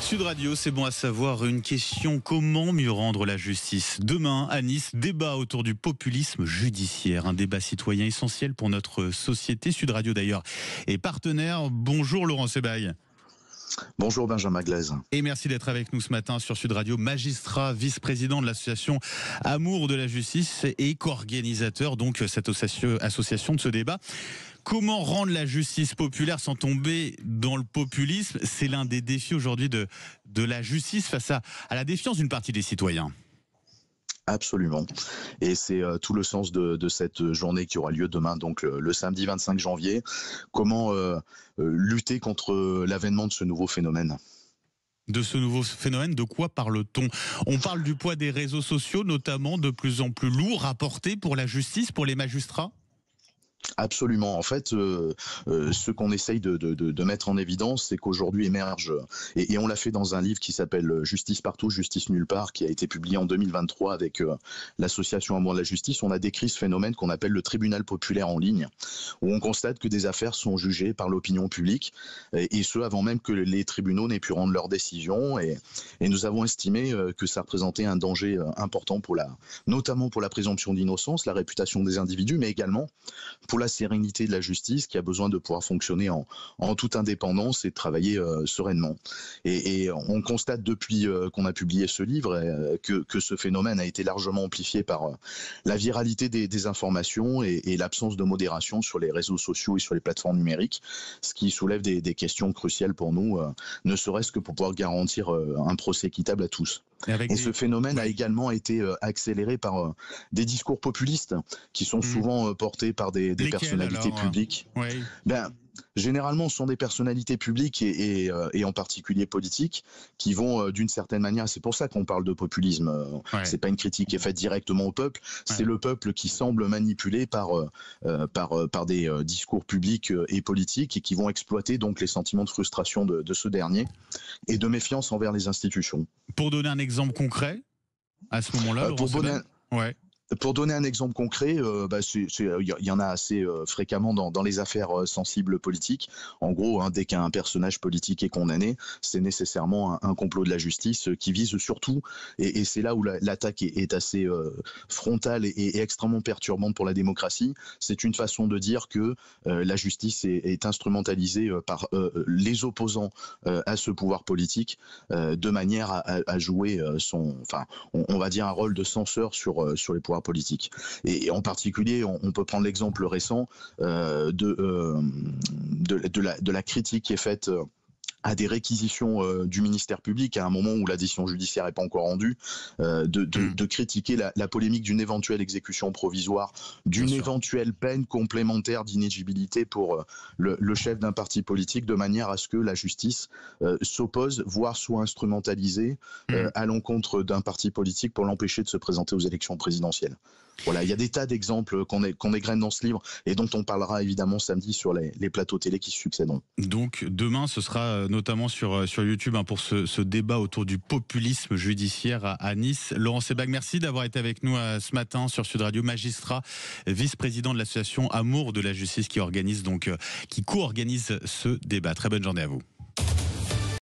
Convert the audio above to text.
Sud Radio, c'est bon à savoir. Une question: comment mieux rendre la justice? Demain, à Nice, débat autour du populisme judiciaire. Un débat citoyen essentiel pour notre société. Sud Radio, d'ailleurs, est partenaire. Bonjour Laurent Sebaille. Bonjour Benjamin Glaise. Et merci d'être avec nous ce matin sur Sud Radio. Magistrat, vice-président de l'association Amour de la justice et co-organisateur donc cette association de ce débat. Comment rendre la justice populaire sans tomber dans le populisme? C'est l'un des défis aujourd'hui de la justice face à la défiance d'une partie des citoyens. Absolument. Et c'est tout le sens de cette journée qui aura lieu demain, donc le samedi 25 janvier. Comment lutter contre l'avènement de ce nouveau phénomène? De ce nouveau phénomène, de quoi parle-t-on? On parle du poids des réseaux sociaux, notamment de plus en plus lourd à porter pour la justice, pour les magistrats? Absolument. En fait, ce qu'on essaye de mettre en évidence, c'est qu'aujourd'hui émerge, et on l'a fait dans un livre qui s'appelle Justice partout, justice nulle part, qui a été publié en 2023 avec l'association Amour de la justice. On a décrit ce phénomène qu'on appelle le tribunal populaire en ligne, où on constate que des affaires sont jugées par l'opinion publique, et ce avant même que les tribunaux n'aient pu rendre leurs décisions. Et nous avons estimé que ça représentait un danger important notamment pour la présomption d'innocence, la réputation des individus, mais également pour la sérénité de la justice, qui a besoin de pouvoir fonctionner en toute indépendance et de travailler sereinement. Et on constate depuis qu'on a publié ce livre que ce phénomène a été largement amplifié par la viralité des informations et l'absence de modération sur les réseaux sociaux et sur les plateformes numériques, ce qui soulève des questions cruciales pour nous, ne serait-ce que pour pouvoir garantir un procès équitable à tous. Et ce phénomène a également été accéléré par des discours populistes qui sont souvent portés par des personnalités publiques. Généralement, ce sont des personnalités publiques et en particulier politiques qui vont d'une certaine manière, c'est pour ça qu'on parle de populisme, c'est pas une critique qui est faite directement au peuple, c'est le peuple qui semble manipulé par des discours publics et politiques, et qui vont exploiter donc les sentiments de frustration de ce dernier et de méfiance envers les institutions. Pour donner un exemple concret, à ce moment-là, Pour donner un exemple concret, il y en a assez fréquemment dans les affaires sensibles politiques. En gros, dès qu'un personnage politique est condamné, c'est nécessairement un complot de la justice qui vise surtout, et c'est là où l'attaque est assez frontale et extrêmement perturbante pour la démocratie. C'est une façon de dire que la justice est instrumentalisée par les opposants à ce pouvoir politique, de manière à jouer on va dire un rôle de censeur sur les pouvoirs politique. Et en particulier, on peut prendre l'exemple récent de la critique qui est faite à des réquisitions du ministère public à un moment où la décision judiciaire n'est pas encore rendue, de critiquer la polémique d'une éventuelle exécution provisoire, d'une éventuelle peine complémentaire d'inéligibilité pour le chef d'un parti politique, de manière à ce que la justice s'oppose, voire soit instrumentalisée à l'encontre d'un parti politique pour l'empêcher de se présenter aux élections présidentielles. Voilà, il y a des tas d'exemples qu'on égrène dans ce livre et dont on parlera évidemment samedi sur les plateaux télé qui succéderont. Donc demain, ce sera notamment sur YouTube pour ce débat autour du populisme judiciaire à Nice. Laurent Sebaille, merci d'avoir été avec nous ce matin sur Sud Radio. Magistrat, vice-président de l'association Amour de la justice qui co-organise ce débat. Très bonne journée à vous.